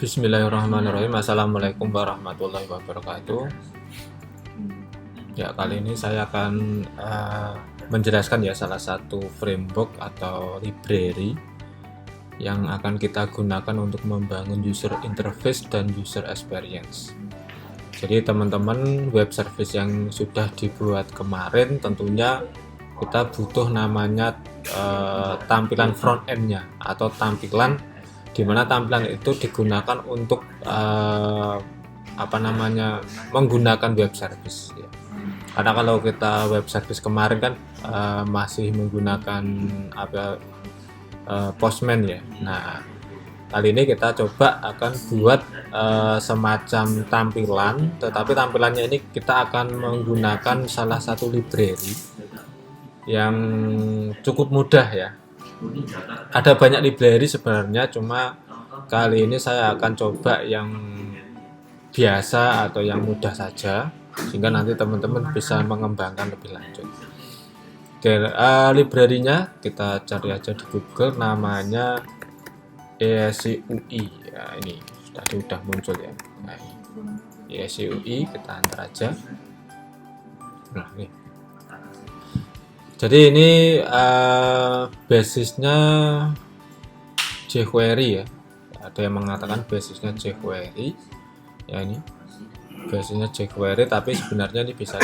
Bismillahirrahmanirrahim. Assalamualaikum warahmatullahi wabarakatuh. Ya, kali ini saya akan menjelaskan ya salah satu framework atau library yang akan kita gunakan untuk membangun user interface dan user experience. Jadi teman-teman, web service yang sudah dibuat kemarin tentunya kita butuh namanya tampilan front end-nya atau tampilan di mana tampilan itu digunakan untuk menggunakan web service ya. Karena kalau kita web service kemarin kan masih menggunakan Postman ya. Nah, kali ini kita coba akan buat semacam tampilan, tetapi tampilannya ini kita akan menggunakan salah satu library yang cukup mudah ya. Ada banyak library sebenarnya, cuma kali ini saya akan coba yang biasa atau yang mudah saja, sehingga nanti teman-teman bisa mengembangkan lebih lanjut. Oke, library-nya kita cari aja di Google, namanya ESCUI ya, ini sudah muncul ya. Nah, ESCUI kita antar aja. Nah, ini. Jadi ini basisnya jQuery ya. Ada yang mengatakan basisnya jQuery. Ya, ini basisnya jQuery, tapi sebenarnya ini bisa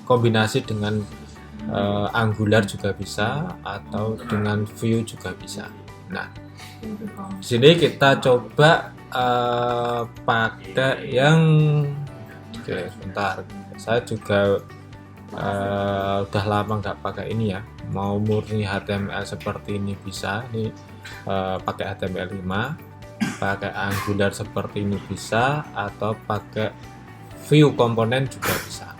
kombinasi dengan Angular juga bisa, atau dengan Vue juga bisa. Nah, di sini kita coba pakai yang sebentar. Saya juga udah lama nggak pakai ini ya. Mau murni HTML seperti ini bisa. Ini pakai HTML5, pakai Angular seperti ini bisa, atau pakai Vue komponen juga bisa.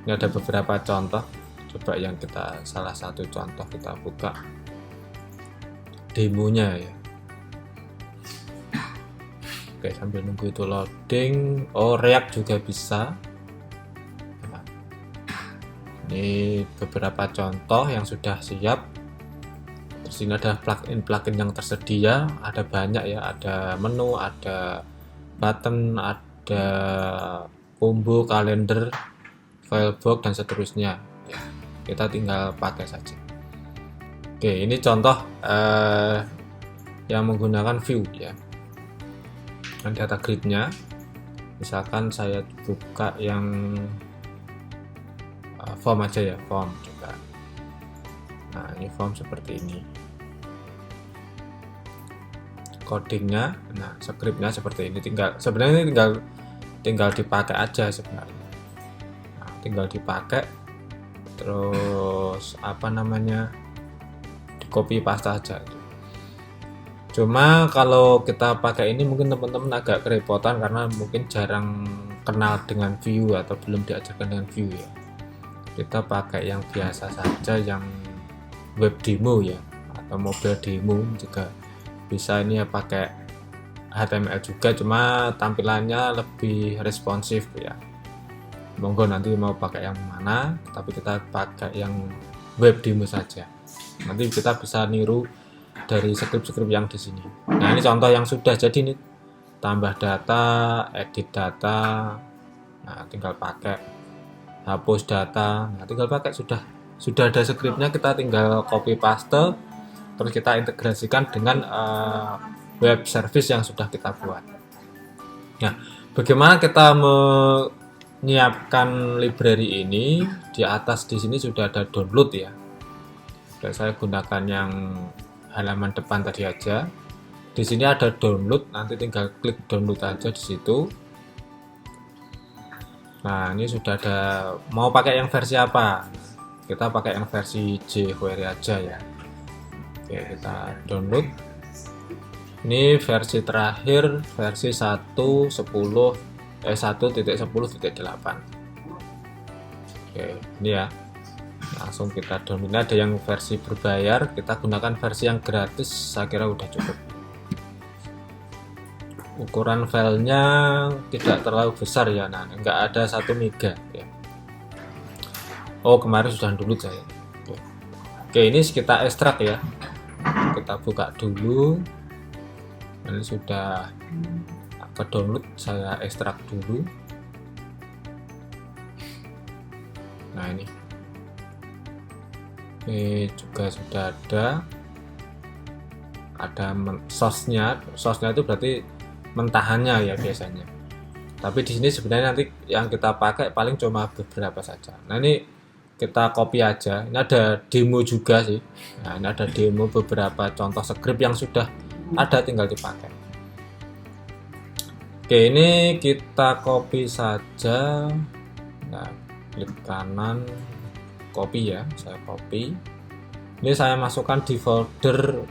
Ini ada beberapa contoh. Coba yang salah satu contoh kita buka demonya ya. Oke, sambil nunggu itu loading. Oh, React juga bisa. Nah, ini beberapa contoh yang sudah siap. Terus ini ada plugin yang tersedia, ada banyak ya, ada menu, ada button, ada combo, kalender, filebox dan seterusnya ya, kita tinggal pakai saja. Oke, ini contoh yang menggunakan Vue ya. Dan data grid-nya, misalkan saya buka yang form aja ya, form juga. Nah, ini form seperti ini. Codingnya, nah scriptnya seperti ini. Sebenarnya ini tinggal dipakai aja sebenarnya. Nah, tinggal dipakai, terus di copy paste aja. Cuma kalau kita pakai ini mungkin teman-teman agak kerepotan karena mungkin jarang kenal dengan Vue atau belum diajarkan dengan Vue ya. Kita pakai yang biasa saja, yang web demo ya, atau mobile demo juga bisa. Ini ya pakai HTML juga, cuma tampilannya lebih responsif ya. Monggo nanti mau pakai yang mana, tapi kita pakai yang web demo saja. Nanti kita bisa niru dari script-script yang di sini. Nah, ini contoh yang sudah jadi nih. Tambah data, edit data. Nah, tinggal pakai hapus data. Nah, tinggal pakai sudah ada scriptnya, kita tinggal copy paste, terus kita integrasikan dengan web service yang sudah kita buat. Nah, bagaimana kita menyiapkan library ini? Di atas di sini sudah ada download ya. Saya gunakan yang halaman depan tadi aja. Di sini ada download, nanti tinggal klik download aja di situ. Nah, ini sudah ada. Mau pakai yang versi apa? Kita pakai yang versi jQuery aja ya. Oke, kita download. Ini versi terakhir, versi 1.10.8. Oke, ini ya. Langsung kita download. Ada yang versi berbayar, kita gunakan versi yang gratis, saya kira udah cukup. Ukuran filenya tidak terlalu besar ya, nah nggak ada 1 mega ya. Oh, kemarin sudah download saya. Oke, ini kita ekstrak ya. Kita buka dulu. Ini sudah ke download, saya ekstrak dulu. Nah ini juga sudah ada source-nya itu berarti mentahannya ya biasanya. Tapi di sini sebenarnya nanti yang kita pakai paling cuma beberapa saja. Nah ini kita copy aja. Ini ada demo juga sih. Nah ini ada demo beberapa contoh script yang sudah ada, tinggal dipakai. Oke, ini kita copy saja. Nah, klik kanan, copy ya. Saya copy. Ini saya masukkan di folder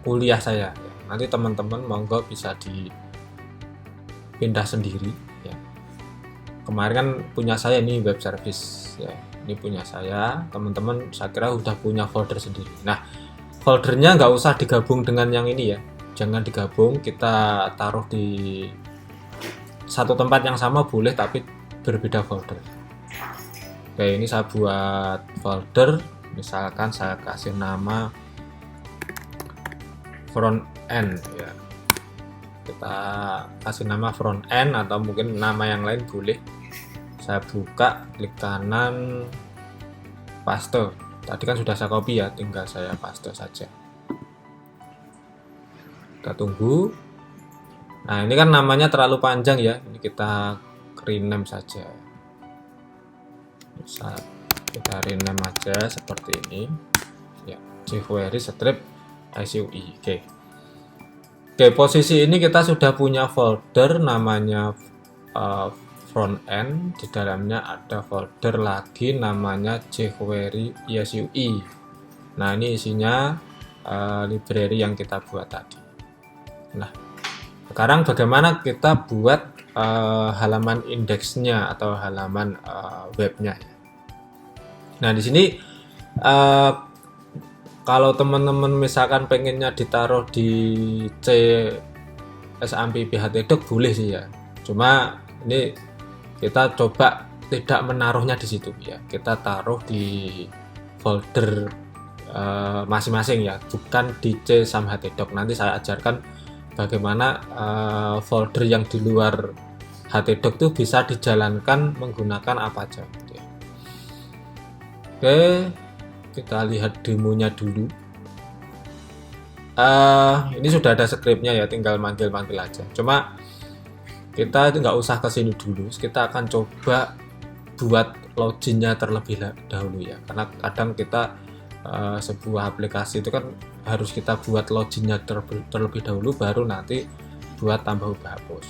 kuliah saya. Nanti teman-teman monggo bisa dipindah sendiri ya. Kemarin kan punya saya ini web service ya, ini punya saya, teman-teman saya kira udah punya folder sendiri. Nah foldernya nggak usah digabung dengan yang ini ya, jangan digabung, kita taruh di satu tempat yang sama boleh tapi berbeda folder. Oke, ini saya buat folder, misalkan saya kasih nama front end ya, kita kasih nama front end atau mungkin nama yang lain boleh. Saya buka, klik kanan, paste. Tadi kan sudah saya copy ya, tinggal saya paste saja. Kita tunggu. Nah ini kan namanya terlalu panjang ya, ini kita rename saja. Bisa kita rename aja seperti ini ya, jQuery strip SUI. Oke, posisi ini kita sudah punya folder namanya front end, di dalamnya ada folder lagi namanya jQuery SUI. Nah ini isinya library yang kita buat tadi. Nah sekarang bagaimana kita buat halaman indeksnya atau halaman webnya. Nah di sini kalau teman-teman misalkan pengennya ditaruh di CSAMP PHP-Doc boleh sih ya. Cuma ini kita coba tidak menaruhnya di situ ya. Kita taruh di folder masing-masing ya, bukan di CSAMP-HTDoc. Nanti saya ajarkan bagaimana folder yang di luar HTDoc itu bisa dijalankan menggunakan apa aja. Ya. Oke. Kita lihat demonya dulu. Ini sudah ada scriptnya ya, tinggal manggil-manggil aja. Cuma kita itu nggak usah ke sini dulu. Kita akan coba buat loginnya terlebih dahulu ya. Karena kadang kita sebuah aplikasi itu kan harus kita buat loginnya terlebih dahulu, baru nanti buat tambah ubah hapus.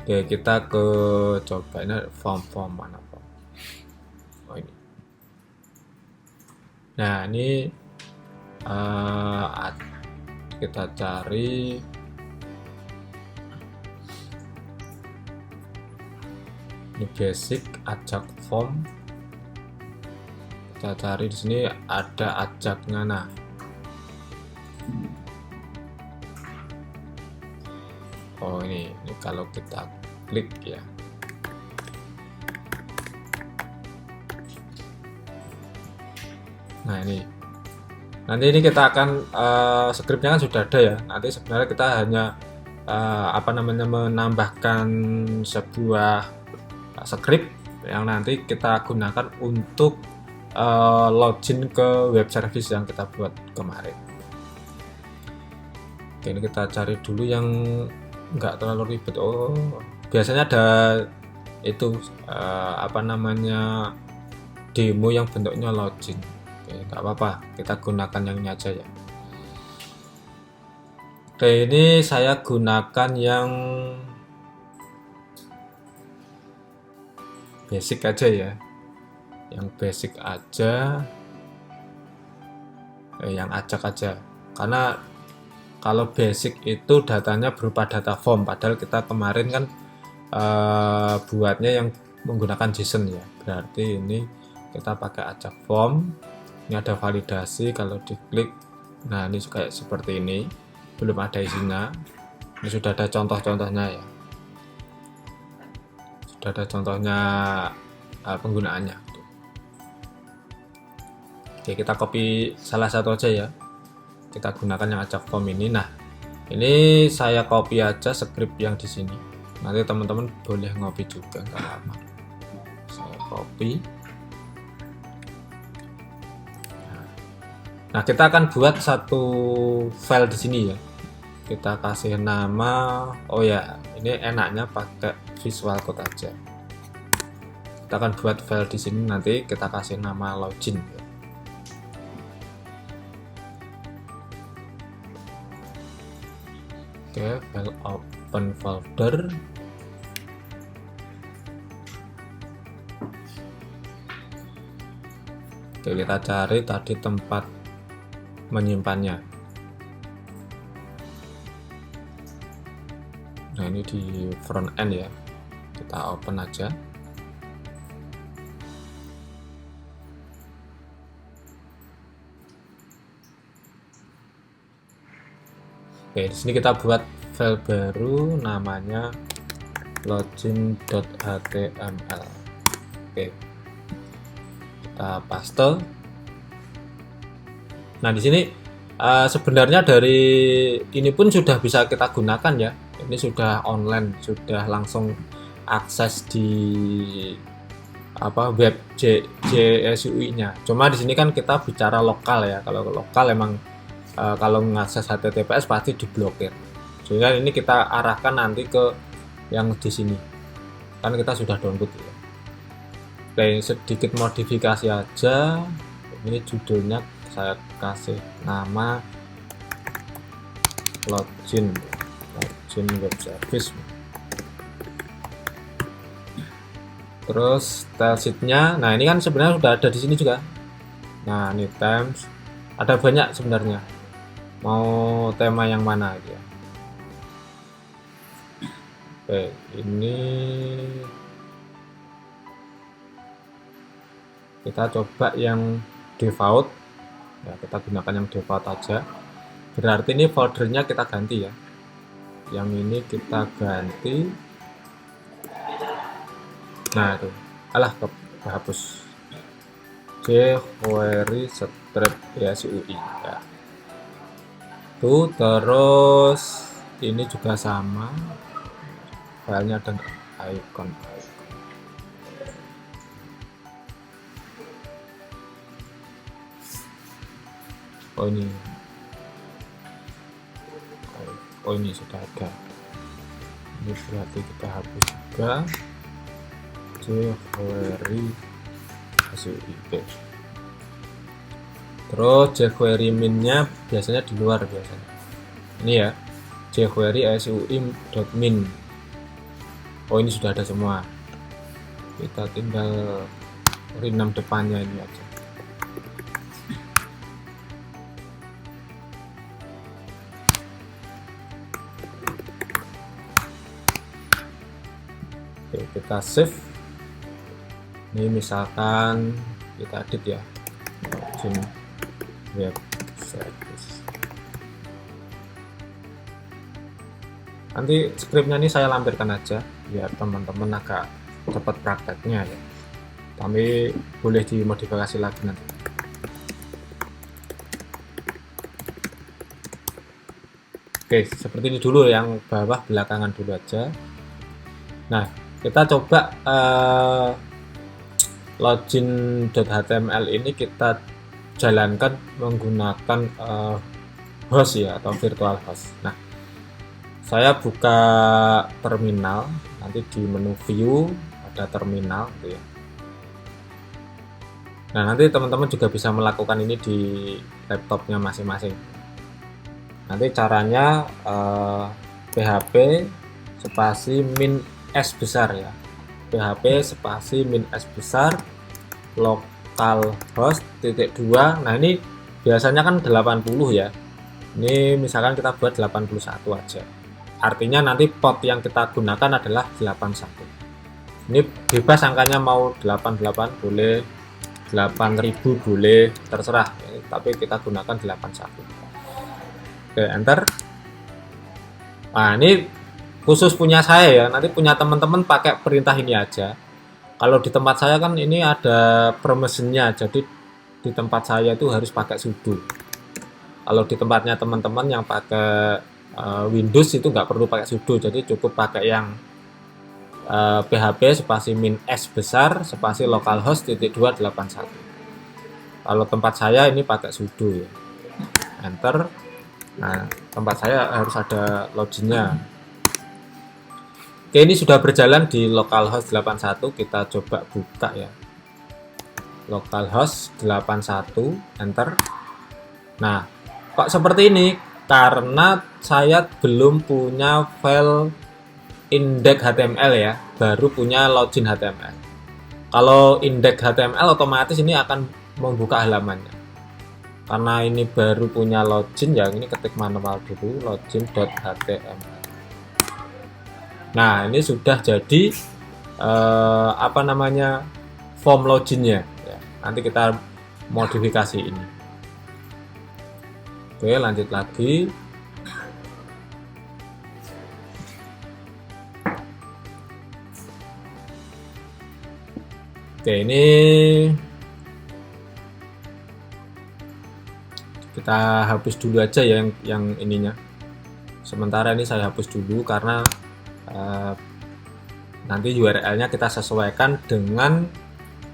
Oke, kita ke coba ini form mana Pak? Oh ini. Nah ini kita cari ini basic ajak form. Kita cari di sini ada ajaknya. Nah oh ini kalau kita klik ya. Nah ini nanti ini kita akan scriptnya kan sudah ada ya. Nanti sebenarnya kita hanya menambahkan sebuah script yang nanti kita gunakan untuk login ke web service yang kita buat kemarin. Oke, ini kita cari dulu yang nggak terlalu ribet. Oh biasanya ada itu demo yang bentuknya login. Nggak apa-apa, kita gunakan yang ini aja ya. Oke, ini saya gunakan yang basic aja ya, yang basic aja, yang acak aja. Karena kalau basic itu datanya berupa data form, padahal kita kemarin kan buatnya yang menggunakan JSON ya. Berarti ini kita pakai acak form. Ini ada validasi, kalau diklik, nah ini kayak seperti ini, belum ada isinya. Ini sudah ada contoh-contohnya ya, sudah ada contohnya penggunaannya. Oke, kita copy salah satu aja ya. kita gunakan yang ajak form ini. Nah, ini saya copy aja script yang di sini. Nanti teman-teman boleh ngopi juga, nggak apa-apa. Saya copy. Nah, kita akan buat satu file di sini ya. Kita kasih nama, oh ya, ini enaknya pakai Visual Code aja. Kita akan buat file di sini, nanti kita kasih nama login. Oke, file open folder. Oke, kita cari tadi tempat menyimpannya. Nah, ini di front end ya. Kita open aja. Oke, di sini kita buat file baru namanya login.html. Oke. Kita paste. Nah, di sini sebenarnya dari ini pun sudah bisa kita gunakan ya. Ini sudah online, sudah langsung akses di web JSUI-nya. Cuma di sini kan kita bicara lokal ya. Kalau lokal emang kalau mengakses HTTPS pasti diblokir. Sehingga ini kita arahkan nanti ke yang di sini. Kan kita sudah download ya. Oke, sedikit modifikasi aja. Ini judulnya saya kasih nama login web service. Terus style sheet-nya, nah ini kan sebenarnya sudah ada di sini juga. Nah, ini themes, ada banyak sebenarnya. Mau tema yang mana aja? Oke, ini kita coba yang default. Ya, kita gunakan yang default aja. Berarti ini foldernya kita ganti ya. Yang ini kita ganti. Nah, itu. Alah, kehapus. jQuery strip JSUI ya. Tuh, terus ini juga sama. Filenya ada icon. Oh ini sudah ada. Ini berarti kita hapus juga jQuery SUI. Terus jQuery min-nya biasanya di luar biasanya. Ini ya, jQuery SUI.min. Oh, ini sudah ada semua. Kita tinggal rename depannya ini aja. Oke, kita save. Ini misalkan kita edit ya, login web service. Nanti scriptnya ini saya lampirkan aja biar teman-teman agak cepat prakteknya ya, tapi boleh dimodifikasi lagi nanti. Oke, seperti ini dulu, yang bawah belakangan dulu aja. Nah, kita coba login.html ini kita jalankan menggunakan host ya, atau virtual host. Nah, saya buka terminal, nanti di menu view ada terminal gitu ya. Nah, nanti teman-teman juga bisa melakukan ini di laptopnya masing-masing. Nanti caranya php spasi min S besar ya, php spasi min S besar localhost .2. Nah, ini biasanya kan 80 ya, ini misalkan kita buat 81 aja, artinya nanti port yang kita gunakan adalah 81. Ini bebas angkanya, mau 88 boleh, 8000 boleh, terserah ya, tapi kita gunakan 81. Oke, enter. Nah, ini khusus punya saya ya, nanti punya teman-teman pakai perintah ini aja. Kalau di tempat saya kan ini ada permissionnya, jadi di tempat saya itu harus pakai sudo. Kalau di tempatnya teman-teman yang pakai Windows itu nggak perlu pakai sudo, jadi cukup pakai yang php spasi -s besar spasi localhost titik 281. Kalau tempat saya ini pakai sudo ya, enter. Nah, tempat saya harus ada loginnya. Oke, ini sudah berjalan di localhost 81. Kita coba buka ya, localhost 81, enter. Nah, kok seperti ini? Karena saya belum punya file index HTML ya, baru punya login HTML. Kalau index HTML otomatis ini akan membuka halamannya. Karena ini baru punya login, yang ini ketik manual dulu login.html. Nah, ini sudah jadi form loginnya ya. Nanti kita modifikasi ini. Oke, lanjut lagi. Oke, ini kita hapus dulu aja ya yang ininya. Sementara ini saya hapus dulu karena nanti URL-nya kita sesuaikan dengan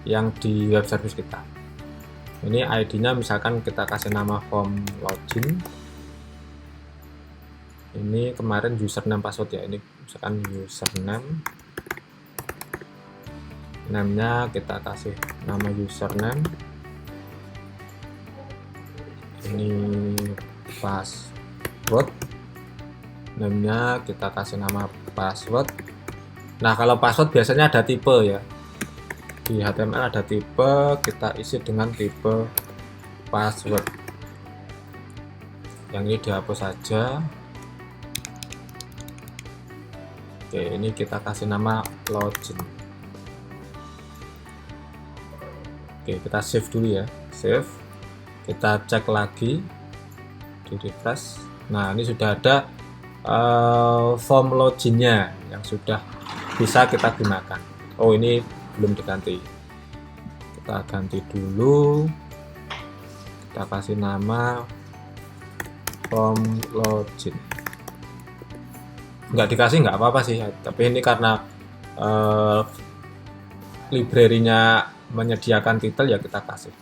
yang di web service kita. Ini ID-nya misalkan kita kasih nama form login. Ini kemarin username password ya, ini misalkan username. Name-nya kita kasih nama username. Ini password. Name-nya kita kasih nama password. Nah, kalau password biasanya ada tipe ya. Di HTML ada tipe, kita isi dengan tipe password. Yang ini dihapus saja. Oke, ini kita kasih nama login. Oke, kita save dulu ya, save. Kita cek lagi di refresh. Nah, ini sudah ada form loginnya yang sudah bisa kita gunakan. Oh, ini belum diganti. Kita ganti dulu. Kita kasih nama form login. Nggak dikasih nggak apa-apa sih, tapi ini karena library-nya menyediakan title ya kita kasih.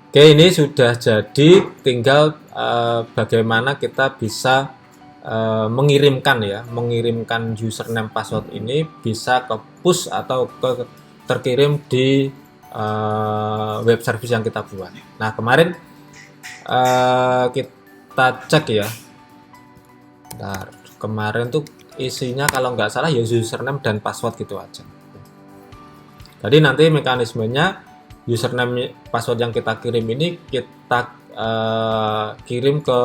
Oke, ini sudah jadi, tinggal bagaimana kita bisa mengirimkan username password ini bisa ke push atau terkirim di web service yang kita buat. Nah, kemarin kita cek ya. Bentar, kemarin tuh isinya kalau nggak salah ya username dan password gitu aja. Jadi nanti mekanismenya username password yang kita kirim ini kita kirim ke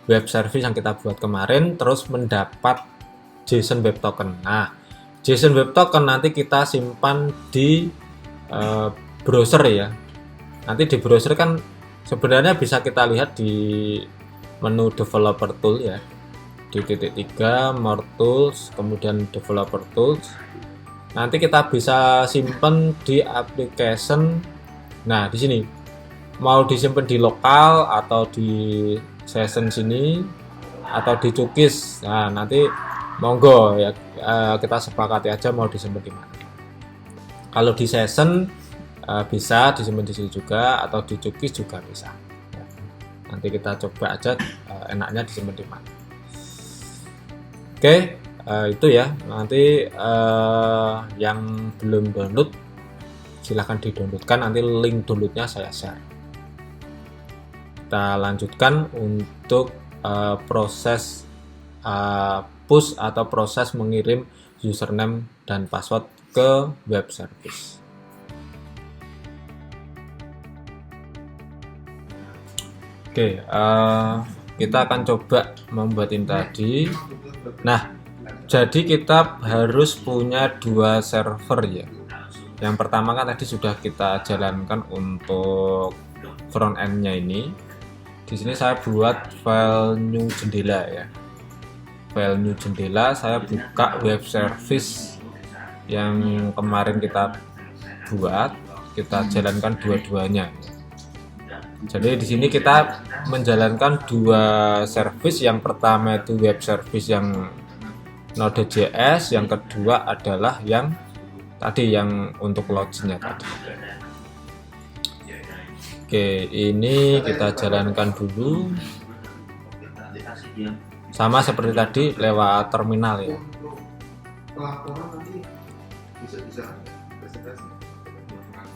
web service yang kita buat kemarin, terus mendapat JSON Web Token. Nah, JSON Web Token nanti kita simpan di browser ya. Nanti di browser kan sebenarnya bisa kita lihat di menu Developer Tool ya, di titik 3 More Tools, kemudian Developer Tools. Nanti kita bisa simpan di application. Nah, di sini mau disimpan di lokal atau di session sini atau di cookies. Nah, nanti monggo ya, kita sepakati aja mau disimpan di mana. Kalau di session bisa disimpan di sini juga, atau di cookies juga bisa. Ya, nanti kita coba aja enaknya disimpan di mana. Oke, itu ya. Nanti yang belum download silahkan di-downloadkan, nanti link downloadnya saya share. Kita lanjutkan untuk proses push atau proses mengirim username dan password ke web service. Oke, kita akan coba membuat ini tadi. Nah, jadi kita harus punya dua server ya. Yang pertama kan tadi sudah kita jalankan untuk front end-nya ini. Di sini saya buat file new jendela ya. File new jendela, saya buka web service yang kemarin kita buat, kita jalankan dua-duanya. Jadi di sini kita menjalankan dua service. Yang pertama itu web service yang Node.js, yang kedua adalah yang tadi yang untuk loginnya tadi. Oke, ini kita jalankan dulu. Sama seperti tadi lewat terminal ya.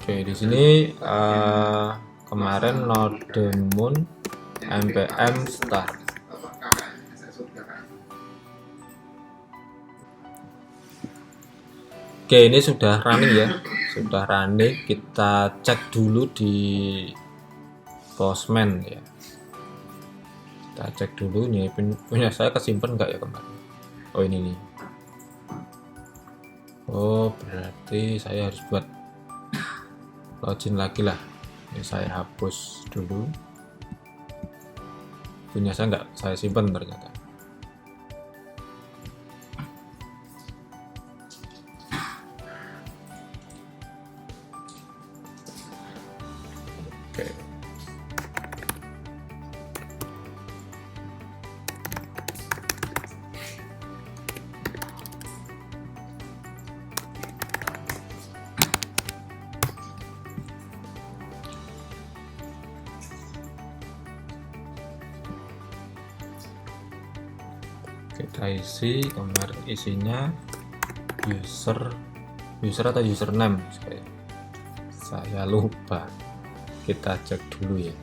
Oke, di sini kemarin nodemun npm start. Oke, ini sudah running ya, sudah running. Kita cek dulu di Postman ya. Kita cek dulu nih, punya saya kesimpan nggak ya kemarin. Oh ini nih. Oh berarti saya harus buat login lagi lah. Ini saya hapus dulu. Punya saya nggak saya simpan ternyata. Oke. Kita isi, kemarin isinya user atau username, saya lupa. Kita cek dulu ya.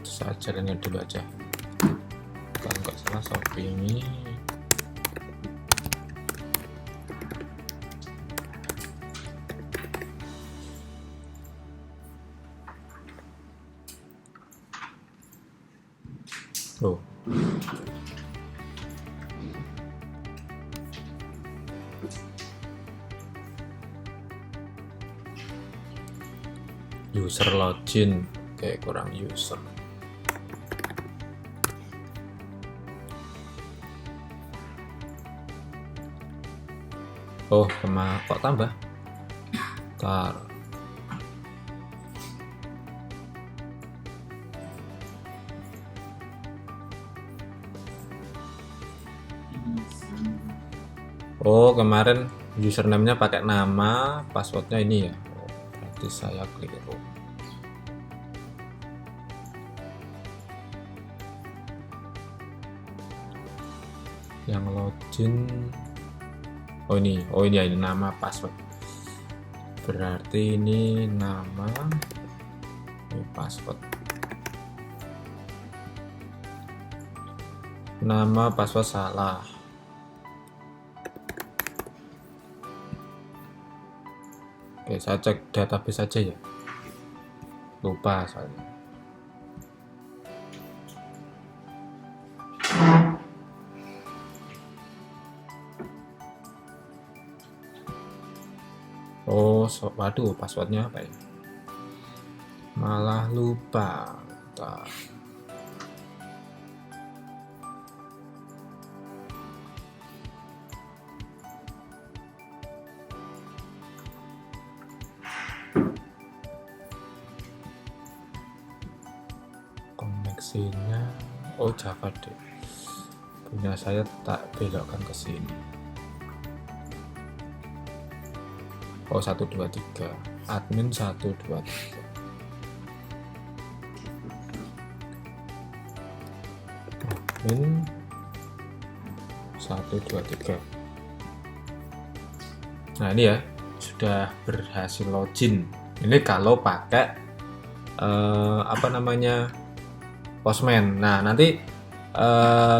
Saya jalannya dulu aja. Kalau nggak salah Shopee ini. Oh. User login, kayak kurang user. Oh, kok tambah? Ntar. Oh, kemarin username-nya pakai nama, passwordnya ini ya. Oh, berarti saya keliru. Yang login, oh ini ya, ini nama password. Berarti ini nama, ini password. Nama password salah. Oke, saya cek database aja ya. Lupa soalnya. Oh, waduh, passwordnya apa ya? Malah lupa. Bentar. Koneksinya, oh Java deh. Punya saya tak belokkan ke sini. Oh 123, admin 123. Admin 123. Nah ini ya, sudah berhasil login. Ini kalau pakai apa namanya, Postman. Nah nanti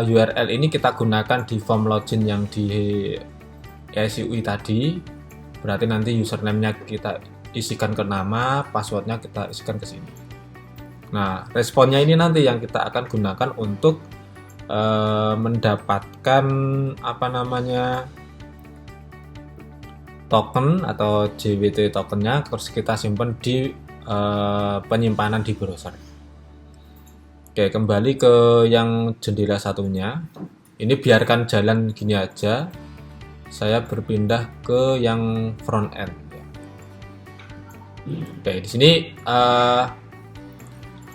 URL ini kita gunakan di form login yang di SUI tadi. Berarti nanti username-nya kita isikan ke nama, passwordnya kita isikan ke sini. Nah responnya ini nanti yang kita akan gunakan untuk mendapatkan apa namanya, token atau JWT tokennya, terus kita simpan di penyimpanan di browser. Oke, kembali ke yang jendela satunya. ini biarkan jalan gini aja. Saya berpindah ke yang front end. Oke, di sini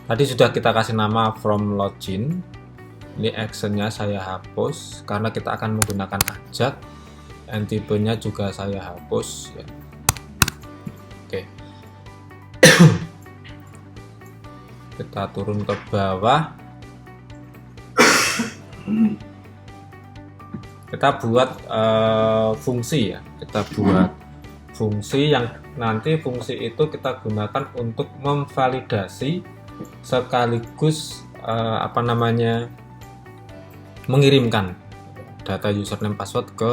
tadi sudah kita kasih nama from login. Ini actionnya saya hapus karena kita akan menggunakan ajak. Tipenya juga saya hapus. Ya. Oke, kita turun ke bawah. Kita buat fungsi ya. Kita buat fungsi yang nanti fungsi itu kita gunakan untuk memvalidasi sekaligus mengirimkan data username password ke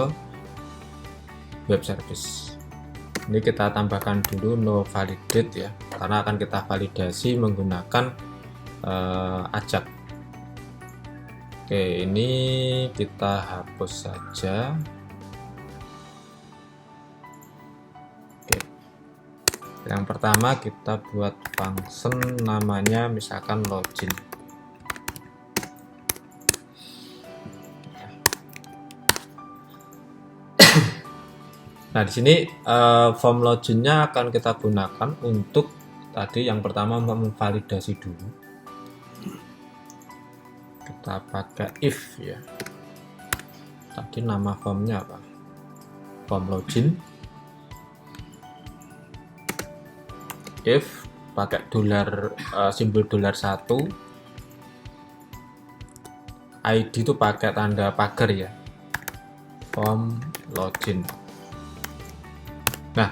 web service. Ini kita tambahkan dulu no validate ya, karena akan kita validasi menggunakan ajak. Oke, ini kita hapus saja. Oke. Yang pertama kita buat function namanya misalkan login. Nah, di sini form loginnya akan kita gunakan untuk tadi yang pertama memvalidasi dulu. Kita pakai if ya. Tadi nama formnya apa? Form login. If pakai simbol $1. ID itu pakai tanda pagar ya. Form login. Nah,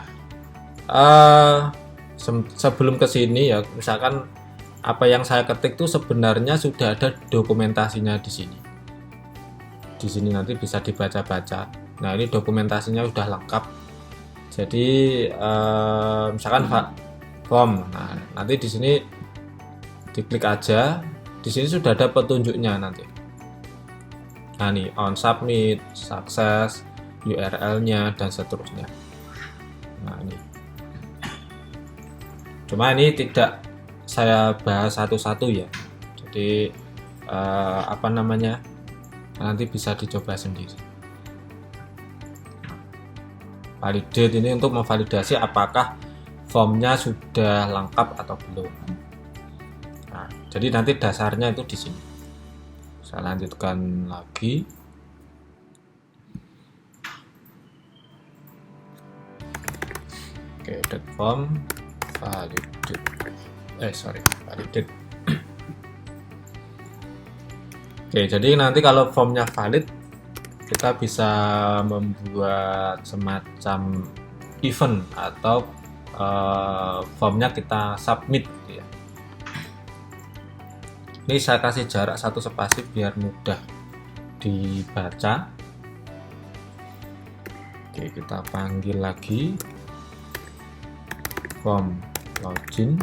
sebelum ke sini ya, misalkan apa yang saya ketik itu sebenarnya sudah ada dokumentasinya di sini. Di sini nanti bisa dibaca-baca. Nah, ini dokumentasinya sudah lengkap. Jadi misalkan form. Nah, nanti di sini diklik aja. Di sini sudah ada petunjuknya nanti. Nah, nih on submit, sukses, URL-nya dan seterusnya. Nah, ini. Cuma ini tidak saya bahas satu-satu ya. Jadi nanti bisa dicoba sendiri. Validate ini untuk memvalidasi apakah formnya sudah lengkap atau belum. Nah, jadi nanti dasarnya itu di sini. Saya lanjutkan lagi. Oke, form validate. Validate. Oke, jadi nanti kalau formnya valid, kita bisa membuat semacam event atau formnya kita submit gitu ya. Ini saya kasih jarak 1 spasi biar mudah dibaca. Oke, kita panggil lagi form login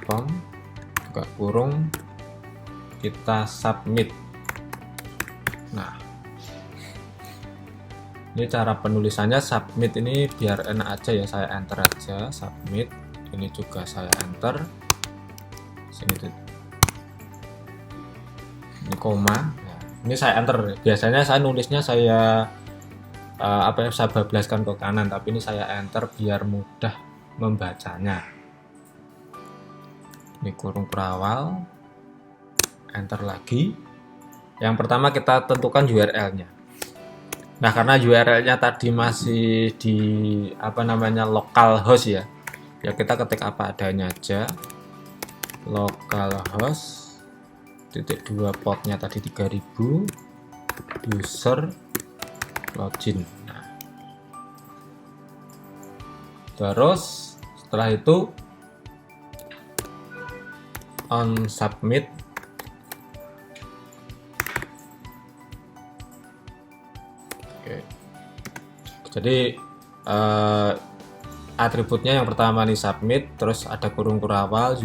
.form buka kurung, kita submit. Nah, ini cara penulisannya submit ini biar enak aja ya, saya enter aja submit. Ini juga saya enter. Sini tuh. Ini koma. Nah, ini saya enter. Biasanya saya nulisnya saya saya bablaskan ke kanan, tapi ini saya enter biar mudah membacanya. Ini kurung perawal, enter lagi. Yang pertama kita tentukan URL-nya. Nah, karena URL-nya tadi masih di localhost ya. Ya kita ketik apa adanya aja. Localhost .2 portnya tadi 3000 user login. Nah, terus setelah itu on submit. Oke. Jadi atributnya yang pertama nih submit, terus ada kurung kurawal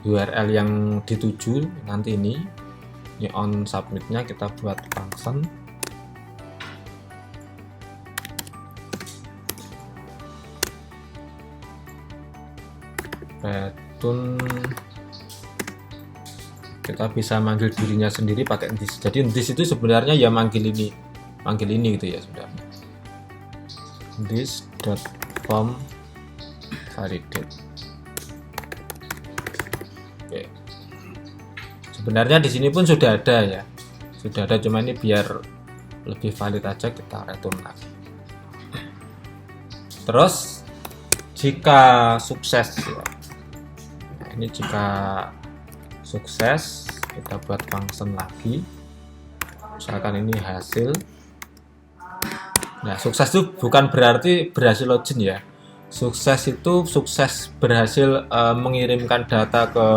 URL yang dituju nanti ini on submitnya kita buat function return kita bisa manggil dirinya sendiri pakai this. Jadi this itu sebenarnya ya manggil ini gitu ya sebenarnya. This.form validate. Oke. Sebenarnya di sini pun sudah ada ya, cuma ini biar lebih valid aja kita return lagi. Terus jika sukses ya, nah, ini jika sukses kita buat function lagi, misalkan ini hasil. Nah, sukses itu bukan berarti berhasil login ya. Sukses itu sukses berhasil mengirimkan data ke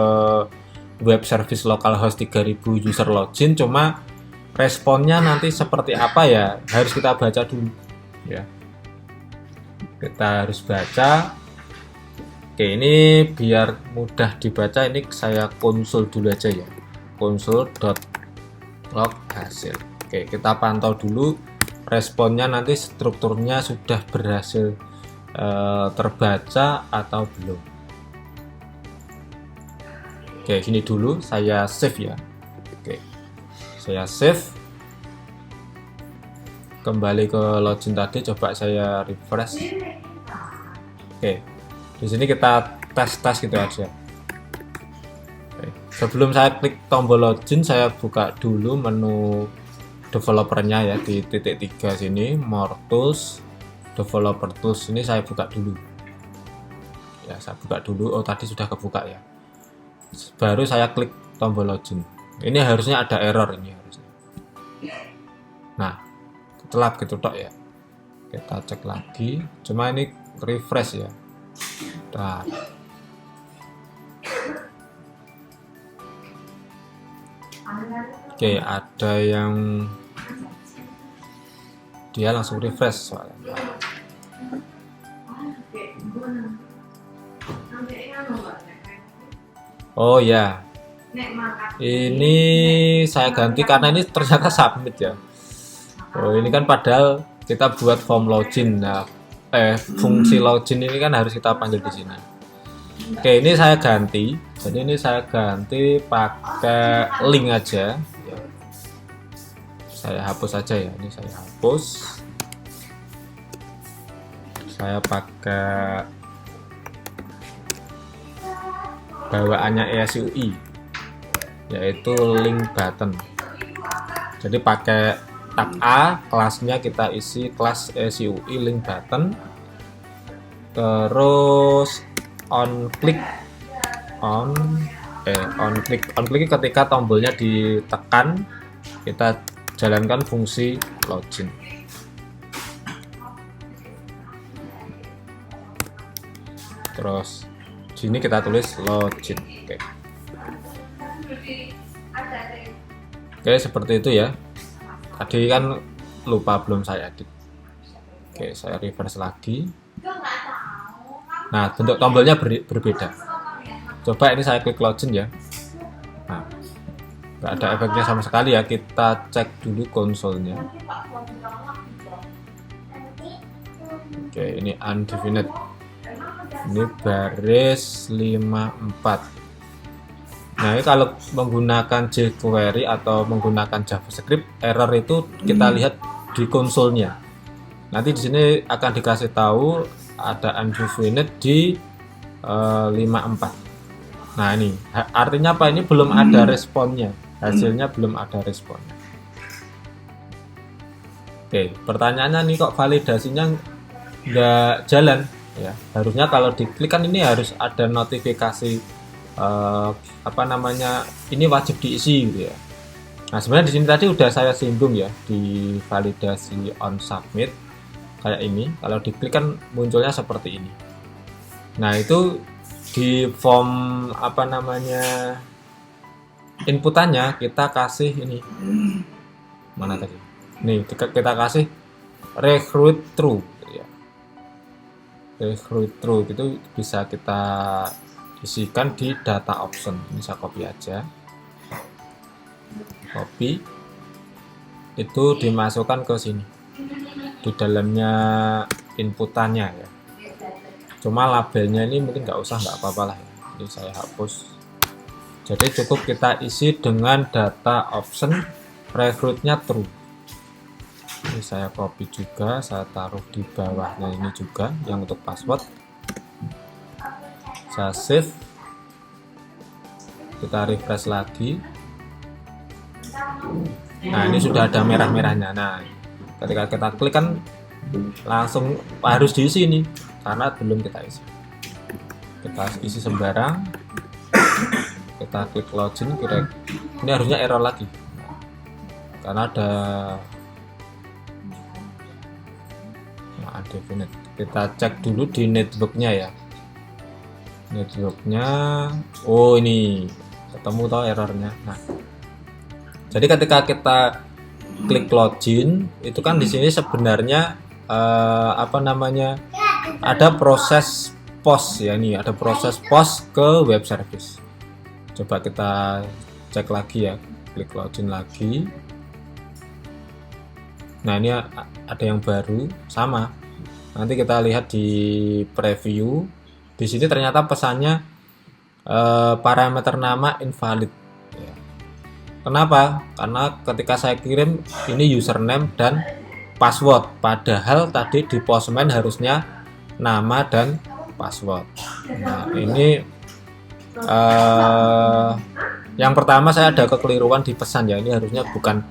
web service localhost 3000 user login, cuma responnya nanti seperti apa ya harus kita baca dulu ya. Kita harus baca. Oke, ini biar mudah dibaca, ini saya konsol dulu aja ya, console.log hasil. Oke, kita pantau dulu responnya, nanti strukturnya sudah berhasil terbaca atau belum. Oke, sini dulu saya save ya. Oke, saya save, kembali ke login tadi, coba saya refresh. Oke, di sini kita tes gitu aja. Oke, sebelum saya klik tombol login, saya buka dulu menu developernya ya, di titik 3 sini, more tools, developer tools, ini saya buka dulu ya, saya buka dulu. Oh, tadi sudah kebuka ya, baru saya klik tombol login. Ini harusnya ada error ini harusnya. Nah, telap gitu tok ya, kita cek lagi, cuma ini refresh ya. Nah, oke, ada yang dia langsung refresh soalnya. Oh ya, ini saya ganti karena ini ternyata submit ya. Oh, ini kan padahal kita buat form login. Nah, fungsi login ini kan harus kita panggil di sini. Oke, ini saya ganti. Jadi ini saya ganti pakai link aja. Saya hapus aja ya. Ini saya hapus. Saya pakai bawaannya ESUI, yaitu link button. Jadi pakai tab A, kelasnya kita isi kelas ESUI link button. Terus on click ketika tombolnya ditekan, kita jalankan fungsi login. Terus sini kita tulis login. Oke, seperti itu ya. Tadi kan lupa, belum saya edit. Oke, saya refresh lagi. Nah, bentuk tombolnya berbeda. Coba ini saya klik login ya. Nah, nggak ada efeknya sama sekali ya. Kita cek dulu konsolnya. Oke, ini undefined. Ini baris 54. Nah, ini kalau menggunakan jQuery atau menggunakan JavaScript, error itu kita lihat di konsolnya. Nanti di sini akan dikasih tahu ada undefined di 54. Nah, ini artinya apa? Ini belum ada responnya, hasilnya belum ada responnya. Oke, pertanyaannya nih, kok validasinya nggak jalan ya? Harusnya kalau diklik kan ini harus ada notifikasi ini wajib diisi gitu ya. Nah, sebenarnya di sini tadi udah saya singgung ya, di validasi on submit kayak ini. Kalau diklik kan munculnya seperti ini. Nah, itu di form inputannya kita kasih ini, mana tadi, nih kita kasih recruit true gitu ya. Recruit true itu bisa kita isikan di data option. Ini saya copy aja, copy, itu dimasukkan ke sini di dalamnya inputannya ya. Cuma labelnya ini mungkin nggak apa-apa lah ya. Ini saya hapus. Jadi cukup kita isi dengan data option recruitnya true. Ini saya copy juga, saya taruh di bawahnya ini juga yang untuk password. Saya save, kita refresh lagi. Nah, ini sudah ada merah-merahnya. Nah, ketika kita klik kan langsung harus diisi ini karena belum kita isi. Kita isi sembarang, kita klik login, ini harusnya error lagi karena ada undefined. Kita cek dulu di networknya ya, networknya. Oh, ini ketemu toh errornya. Nah, jadi ketika kita klik login itu kan di sini sebenarnya ada proses post ya, ini ada proses post ke web service. Coba kita cek lagi ya, klik login lagi. Nah, ini ada yang baru sama. Nanti kita lihat di preview. Di sini ternyata pesannya parameter nama invalid. Ya. Kenapa? Karena ketika saya kirim ini username dan password, padahal tadi di postman harusnya nama dan password. Nah, ini yang pertama saya ada kekeliruan di pesan ya. Ini harusnya bukan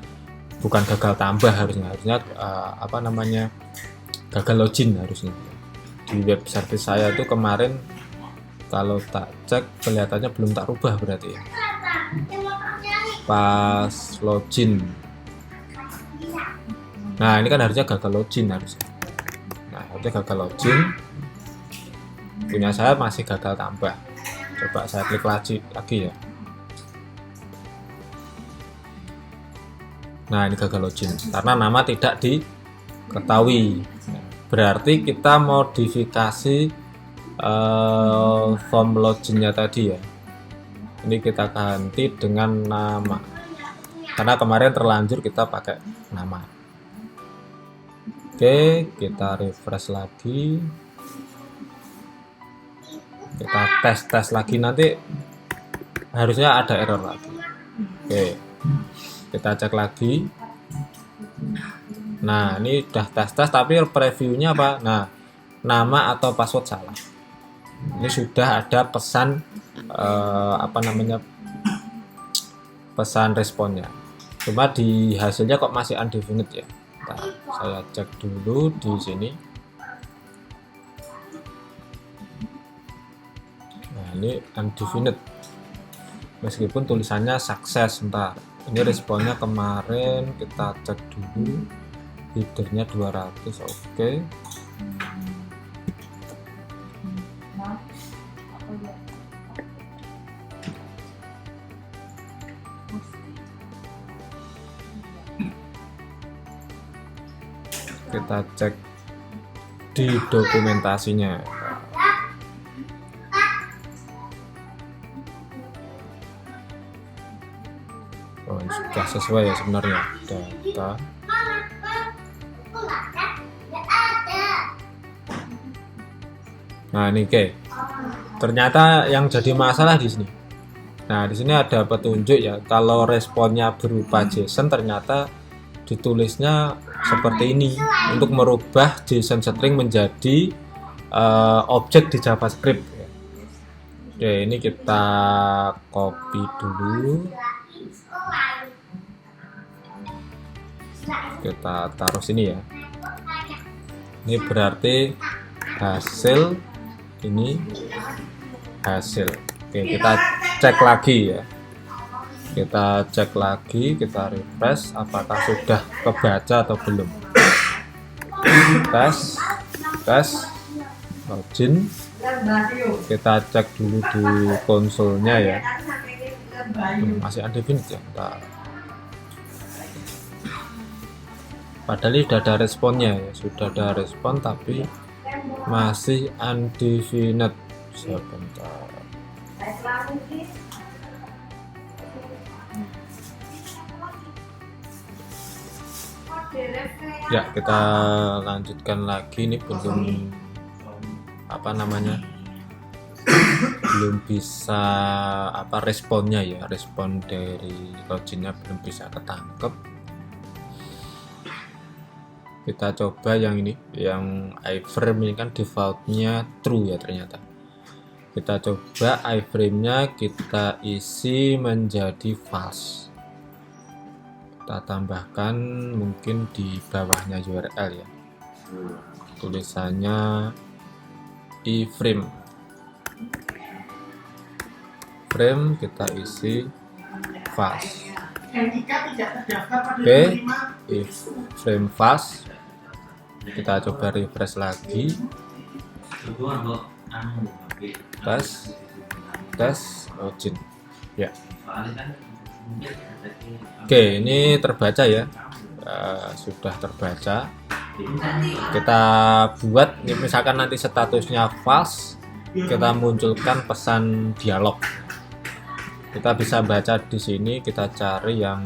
gagal tambah, harusnya gagal login harusnya. Di web service saya itu kemarin kalau tak cek kelihatannya belum tak rubah berarti ya. Pas login. Nah, ini kan harusnya gagal login harusnya. Nah, harusnya gagal login. Punya saya masih gagal tambah. Coba saya klik lagi ya. Nah, ini gagal login karena nama tidak diketahui. Berarti kita modifikasi form loginnya tadi ya. Ini kita ganti dengan nama. Karena kemarin terlanjur kita pakai nama. Oke, kita refresh lagi. Kita tes lagi, nanti harusnya ada error lagi. Oke, kita cek lagi. Nah, ini udah tes tapi previewnya apa? Nah, nama atau password salah. Ini sudah ada pesan pesan responnya. Cuma di hasilnya kok masih undefined ya. Nah, saya cek dulu di sini. Nah, ini undefined. Meskipun tulisannya sukses. Bentar. Ini responnya kemarin kita cek dulu. Headernya 200, oke. Kita cek di dokumentasinya. Oh, ini sudah sesuai ya sebenarnya data. Nah, ini oke. Ternyata yang jadi masalah di sini. Nah, di sini ada petunjuk ya. Kalau responnya berupa JSON, ternyata ditulisnya seperti ini. Untuk merubah JSON string menjadi objek di JavaScript. Oke, ini kita copy dulu. Kita taruh sini ya. Ini berarti hasil, ini hasil. Oke, kita cek lagi ya. Kita cek lagi, kita refresh apakah sudah kebaca atau belum. Tes login. Kita cek dulu di konsolnya ya. Masih undefined ya. Padahal ini sudah ada responnya ya, sudah ada respon tapi masih undefined. Sebentar. Ya, kita lanjutkan lagi. Ini belum belum bisa responnya ya, respon dari loginnya belum bisa ketangkep. Kita coba yang ini, yang iframe ini kan defaultnya true ya ternyata. Kita coba iframe-nya kita isi menjadi false. Kita tambahkan mungkin di bawahnya URL ya, tulisannya iframe. Frame kita isi false. Oke, if frame false, kita coba refresh lagi. Tes login ya. Oke, ini terbaca ya. Sudah terbaca. Kita buat ini, misalkan nanti statusnya false, kita munculkan pesan dialog. Kita bisa baca di sini, kita cari yang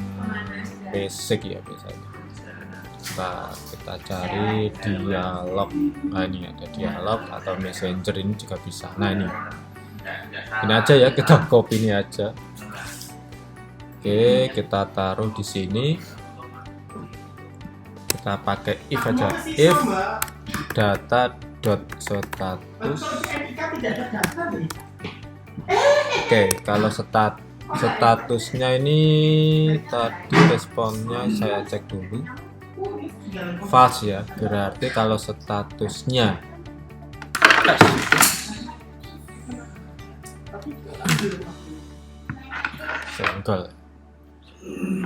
basic ya biasanya. Kita cari dialog. Nah ini ada dialog atau messenger, ini juga bisa. Nah ini aja ya, kita copy ini aja. Oke, kita taruh di sini. Kita pakai if aja, if data.status. Oke, kalau statusnya ini tadi responnya saya cek dulu false ya, berarti kalau statusnya senggol.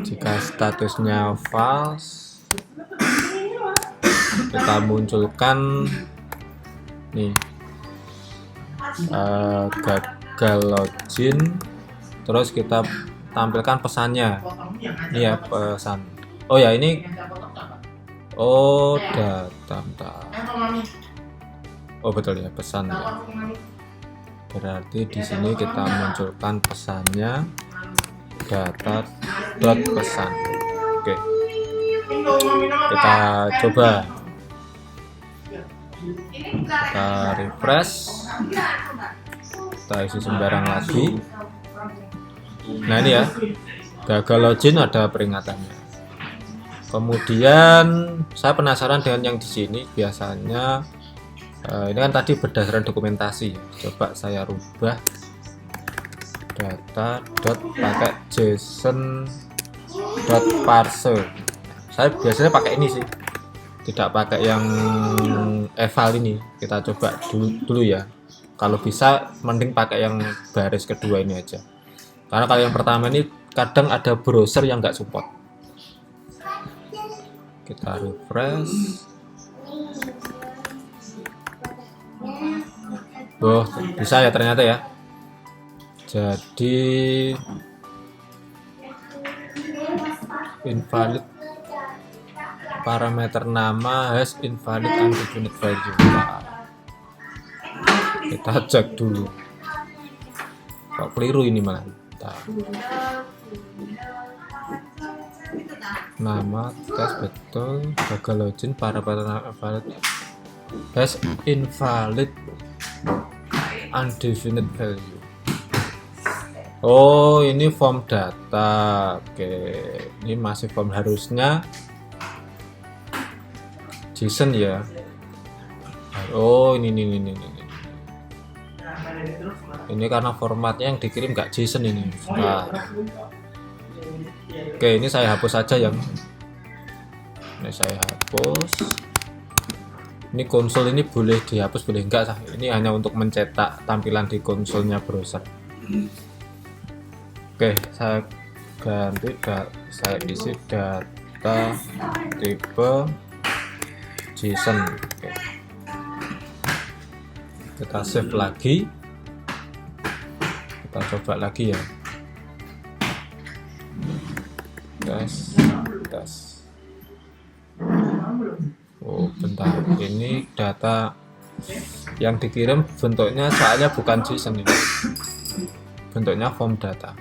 Jika statusnya false, kita munculkan nih gagal login, terus kita tampilkan pesannya. Ini ya pesan. Oh ya ini, oh data. Oh betul ya, pesan ya. Berarti di sini kita munculkan pesannya data.pesan. Oke, kita coba. Kita refresh, kita isi sembarang lagi. Nah ini ya, gagal login ada peringatannya. Kemudian saya penasaran dengan yang di sini. Biasanya ini kan tadi berdasarkan dokumentasi. Coba saya rubah data pakai json parse. Saya biasanya pakai ini sih, tidak pakai yang eval ini. Kita coba dulu ya. Kalau bisa mending pakai yang baris kedua ini aja, karena kalau yang pertama ini kadang ada browser yang nggak support. Kita refresh. Oh bisa ya ternyata ya. Jadi invalid, parameter nama has invalid undefined value. Kita cek dulu, kok keliru ini malah. Nama tes betul, gagal login, parameter invalid has invalid undefined value. Oh ini form data. Oke, ini masih form, harusnya JSON ya. Oh ini karena formatnya yang dikirim nggak JSON ini. Nah. Oke, ini saya hapus saja yang ini saya hapus. Ini konsol ini boleh dihapus boleh enggak sah. Ini hanya untuk mencetak tampilan di konsolnya browser. Oke, saya ganti, saya isi data tipe JSON. Oke. Kita save lagi, kita coba lagi ya. Tes. Oh bentar, ini data yang dikirim bentuknya soalnya bukan JSON ini, bentuknya form data.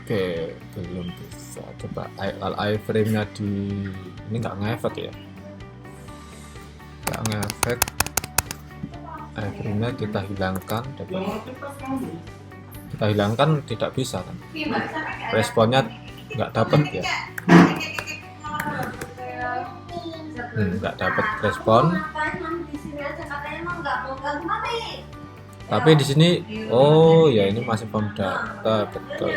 Oke, belum bisa. Coba iframe nya ini nggak ngefek ya, nggak ngefek. iframe-nya kita hilangkan. Kita hilangkan tidak bisa kan, responnya nggak dapat ya, nggak dapat respon. Tapi di sini oh ya, ini masih form data, betul.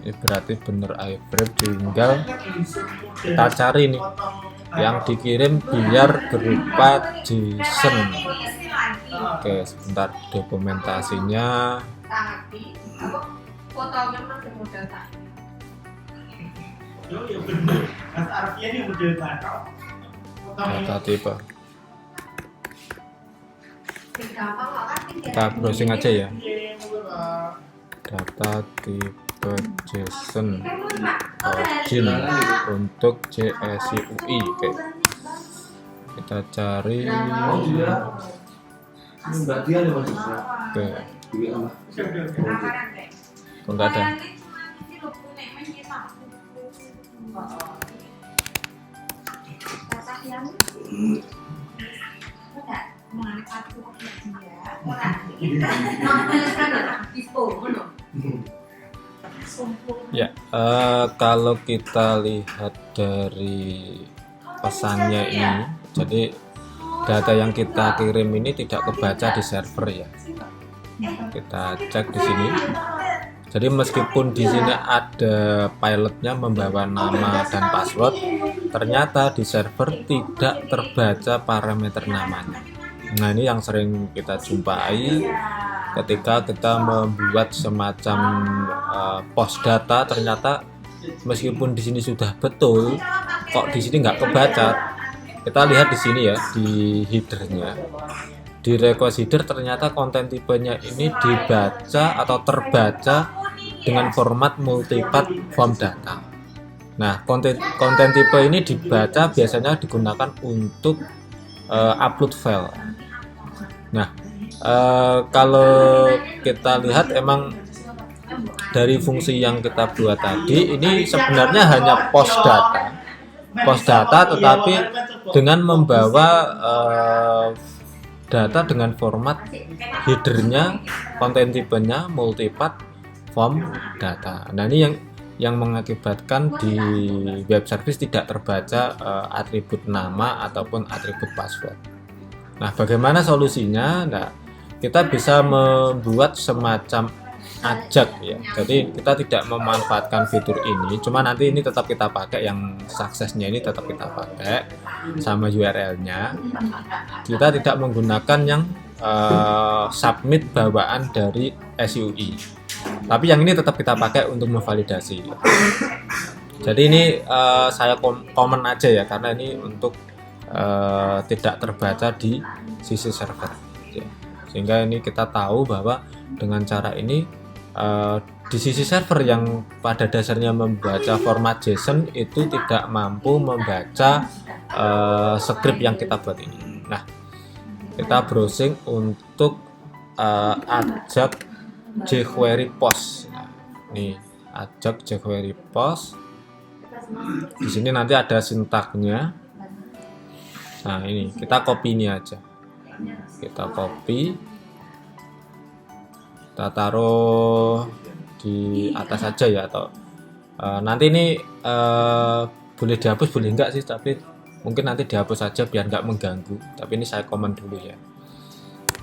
Ini berarti bener iframe, tinggal kita cari nih yang dikirim biar berupa JSON. Oke, sebentar, dokumentasinya. Data tipe. Kita browsing aja ya. Data tipe JSON login untuk JSUI. Oke. Kita cari. Oke. Enggak ada. Ya, kalau kita lihat dari pesannya ini, jadi data yang kita kirim ini tidak kebaca di server ya. Kita cek di sini. Jadi meskipun di sini ada pilotnya membawa nama dan password, ternyata di server tidak terbaca parameter namanya. Nah, ini yang sering kita jumpai ketika kita membuat semacam post data, ternyata meskipun di sini sudah betul, kok di sini nggak kebaca. Kita lihat di sini ya, di headernya, di request header ternyata konten tipenya ini dibaca atau terbaca dengan format multipath form data. Nah, konten tipe ini dibaca biasanya digunakan untuk upload file. Nah, kalau kita lihat emang dari fungsi yang kita buat tadi ini sebenarnya hanya post data, tetapi dengan membawa data dengan format headernya, konten tipenya multipath form data. Nah, ini yang mengakibatkan di web service tidak terbaca atribut nama ataupun atribut password. Nah, bagaimana solusinya? Nah, kita bisa membuat semacam ajak ya. Jadi kita tidak memanfaatkan fitur ini, cuma nanti ini tetap kita pakai, yang suksesnya ini tetap kita pakai sama URL-nya. Kita tidak menggunakan yang submit bawaan dari SUI. Tapi yang ini tetap kita pakai untuk memvalidasi. Jadi ini saya komen aja ya, karena ini untuk tidak terbaca di sisi server. Ya. Sehingga ini kita tahu bahwa dengan cara ini di sisi server yang pada dasarnya membaca format JSON itu tidak mampu membaca script yang kita buat ini. Nah, kita browsing untuk ajak jQuery post. Nah, ini ajak jQuery post. Di sini nanti ada sintaknya. Nah, ini kita copy ini aja. Kita copy. Kita taruh di atas aja ya, atau nanti ini boleh dihapus boleh enggak sih, tapi mungkin nanti dihapus saja biar nggak mengganggu. Tapi ini saya komen dulu ya.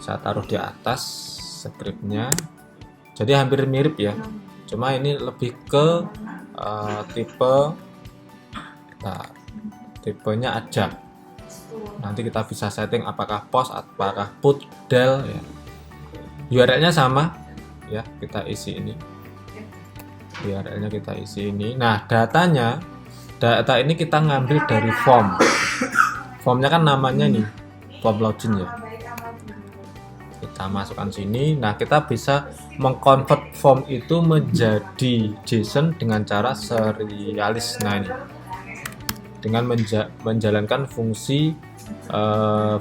Saya taruh di atas scriptnya. Jadi hampir mirip ya, cuma ini lebih ke tipenya ajak. Nanti kita bisa setting apakah post, apakah put, del ya. URL-nya sama ya, kita isi ini. URL-nya kita isi ini. Nah, data ini kita ngambil dari form. Formnya kan namanya nih, form login ya. Kita masukkan sini. Nah, kita bisa mengconvert form itu menjadi JSON dengan cara serialis. Nah, ini dengan menjalankan fungsi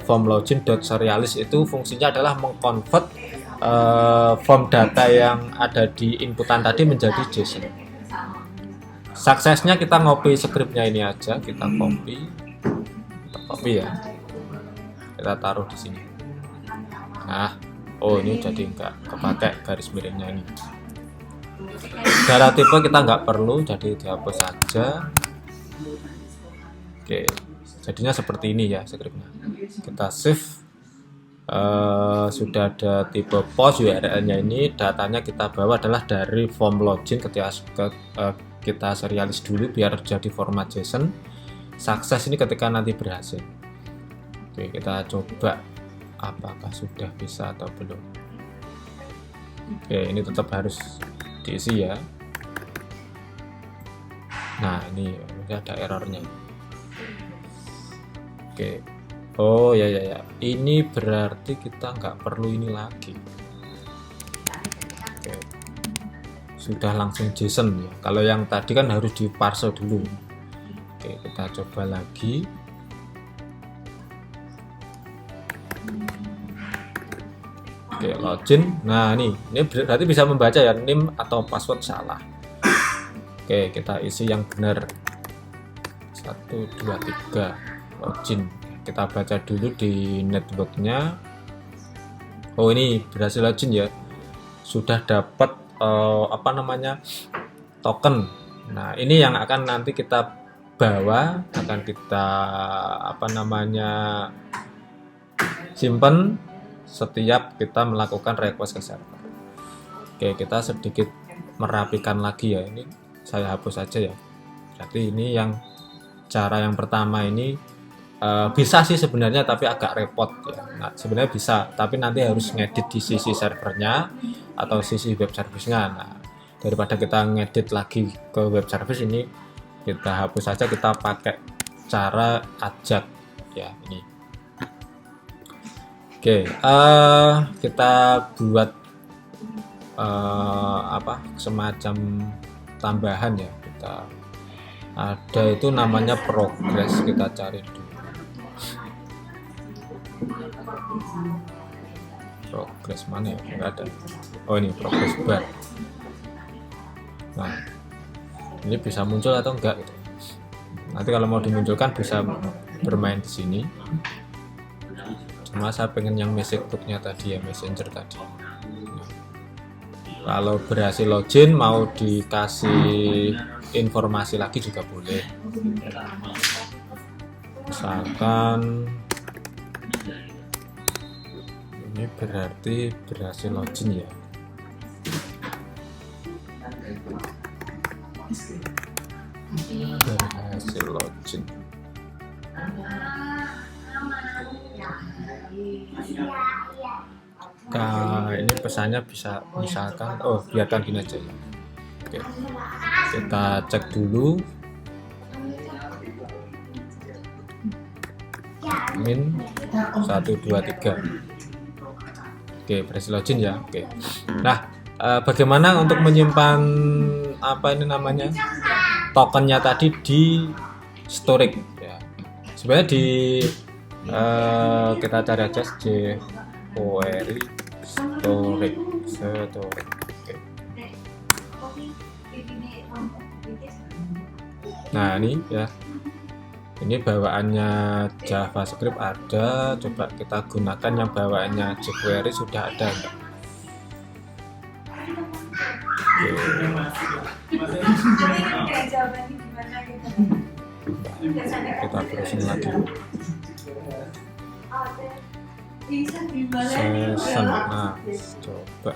form login.serialis, itu fungsinya adalah mengconvert form data yang ada di inputan tadi menjadi JSON. Suksesnya kita ngopi scriptnya ini aja, kita copy ya, kita taruh di sini. Nah, oh ini jadi nggak kepakai garis miringnya ini. Darah tipe kita nggak perlu, jadi dihapus saja. Oke, jadinya seperti ini ya scriptnya. Kita save. Sudah ada tipe post URL-nya ini, datanya kita bawa adalah dari form login ketika kita serialis dulu biar jadi format JSON. Sukses ini ketika nanti berhasil. Oke, kita coba apakah sudah bisa atau belum. Oke, ini tetap harus diisi ya. Nah, ini ada errornya. Oke. Oh ya, ini berarti kita nggak perlu ini lagi. Oke. Sudah langsung JSON ya. Kalau yang tadi kan harus di parse dulu. Oke, kita coba lagi. Oke, login. Nah, ini berarti bisa membaca ya name atau password salah. Oke, kita isi yang benar. 1 2 3 login. Kita baca dulu di networknya. Oh, ini berhasil login ya, sudah dapat token. Nah, ini yang akan nanti kita bawa, akan kita simpan setiap kita melakukan request ke server. Oke, kita sedikit merapikan lagi ya, ini saya hapus saja ya. Berarti ini yang cara yang pertama ini bisa sih sebenarnya, tapi agak repot ya. Nah, sebenarnya bisa, tapi nanti harus ngedit di sisi servernya atau sisi web service-nya. Nah, daripada kita ngedit lagi ke web service, ini kita hapus saja, kita pakai cara ajak ya ini. Oke, kita buat semacam tambahan ya. Kita ada itu namanya progress, kita cari dulu. Progress mana ya? Enggak ada. Oh, ini progress bar. Nah, ini bisa muncul atau enggak gitu. Nanti kalau mau dimunculkan bisa bermain di sini. Cuma saya pengen yang message book-nya tadi ya, messenger tadi. Nah, kalau berhasil login mau dikasih informasi lagi juga boleh. Misalkan ini berarti berhasil login ya. Berhasil login. Nah, ini pesannya bisa misalkan, biarkan gini aja ya. Oke, kita cek dulu. Min 1 2 3. Oke, berhasil login ya. Oke. Nah, bagaimana untuk menyimpan tokennya tadi di storage ya. Sebenarnya di kita cari aja jQuery storage. Oke. Nah, ini ya. Ini bawaannya JavaScript ada, coba kita gunakan yang bawaannya jQuery, sudah ada enggak? Kita browsing lagi. Session, nah coba.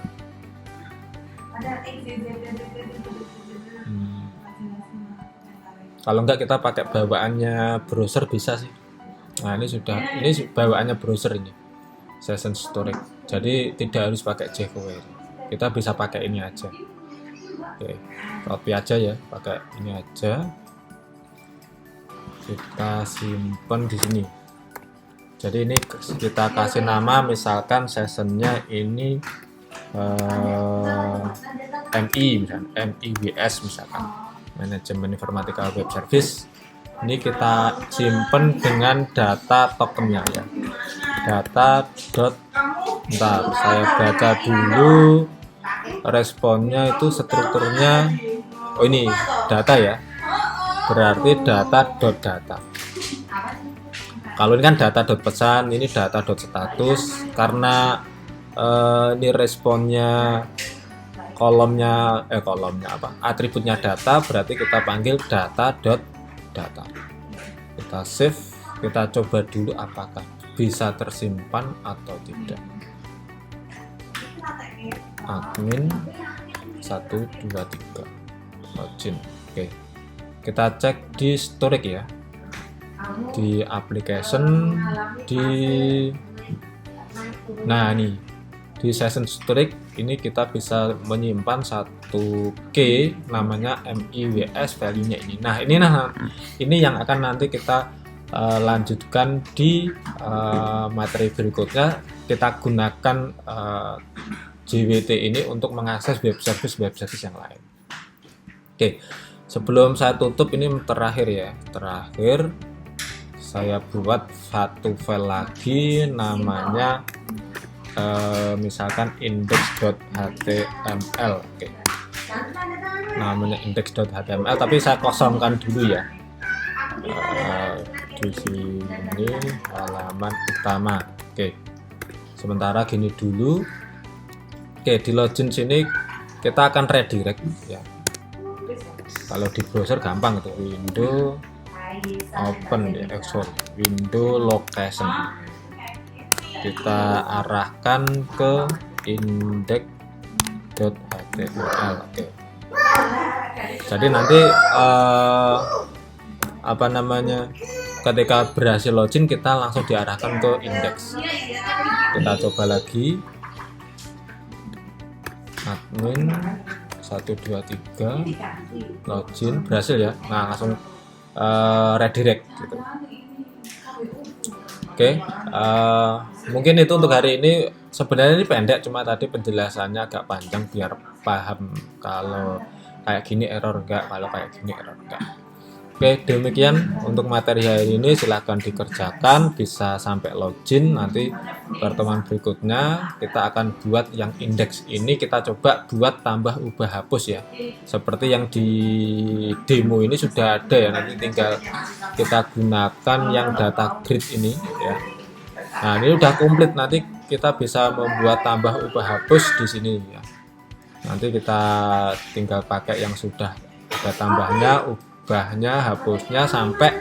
Kalau enggak kita pakai bawaannya browser bisa sih. Nah, ini bawaannya browser ini. Session storage. Jadi tidak harus pakai jQuery. Kita bisa pakai ini aja. Oke, copy aja ya, pakai ini aja. Kita simpan di sini. Jadi ini kita kasih nama, misalkan sessionnya ini MI misalkan, MIWS misalkan. Manajemen Informatika Web Service. Ini kita simpen dengan data tokennya ya. Bentar, saya baca dulu responnya, itu strukturnya. Oh, ini data ya. Berarti data. Kalau ini kan data.pesan, ini data.status. Karena ini responnya kolomnya atributnya data, berarti kita panggil data.data. Kita save, kita coba dulu apakah bisa tersimpan atau tidak. Admin 123 login. Oke, kita cek di storage ya, di application, nah nih di session storage ini kita bisa menyimpan satu key namanya MIWS value-nya ini. Nah ini yang akan nanti kita lanjutkan di materi berikutnya. Kita gunakan JWT ini untuk mengakses web service yang lain. Oke, sebelum saya tutup ini terakhir saya buat satu file lagi namanya misalkan index.html. Oke, namanya index.html, tapi saya kosongkan dulu ya. Di sini halaman utama. Oke, sementara gini dulu. Oke, di login sini kita akan redirect ya. Kalau di browser gampang itu, window open ya, window location. Kita arahkan ke index.html. Oke. Jadi nanti ketika berhasil login kita langsung diarahkan ke index. Kita coba lagi, admin 123 login, berhasil ya. Nah langsung redirect gitu. Oke, mungkin itu untuk hari ini. Sebenarnya ini pendek, cuma tadi penjelasannya agak panjang biar paham kalau kayak gini error enggak, kalau kayak gini error enggak. Oke, demikian untuk materi hari ini. Silahkan dikerjakan, bisa sampai login. Nanti pertemuan berikutnya kita akan buat yang indeks ini, kita coba buat tambah ubah hapus ya, seperti yang di demo ini sudah ada ya. Nanti tinggal kita gunakan yang data grid ini ya. Nah ini udah komplit, nanti kita bisa membuat tambah ubah hapus di sini ya. Nanti kita tinggal pakai yang sudah ada tambahnya, ubahnya, hapusnya sampai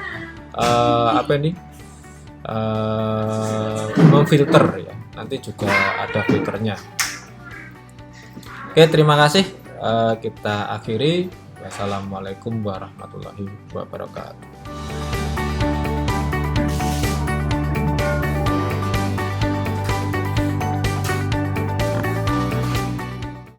memfilter ya. Nanti juga ada filternya. Oke, terima kasih. Kita akhiri. Wassalamualaikum warahmatullahi wabarakatuh.